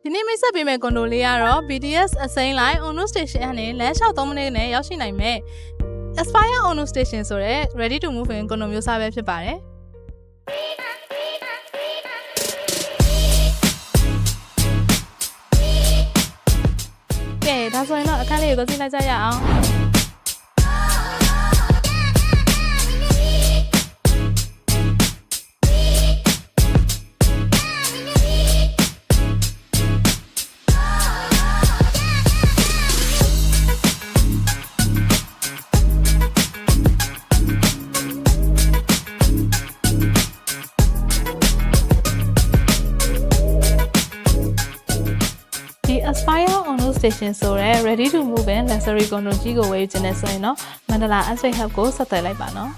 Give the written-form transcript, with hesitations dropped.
ဒီနေ့မိတ်ဆက်ပေးမယ့်ကွန်ဒိုလေးကတော့ BTS အစိမ်းလိုက် Ono Station နဲ့လမ်းလျှောက်3မိနစ်နဲ့ရောက်ရှိနိုင်မယ် Aspire Ono Station ဆိုတဲ့ Ready to Move in ကွန်ဒိုမျိုးစားပဲဖြစ်ပါတယ်ကဲဒါဆိုရင်တော့အခန်းလေးကိုကြည့်လိုက်ကြရအောင်Aspire Ono Station ဆိုတဲ့ Ready to Move in Luxury Condo ကြီးကိုဝယ်ယူခြင်းနဲ့ဆိုရင်တော့ Mandala Aspect Hub ကိုဆက်သွယ်လိုက်ပါနော်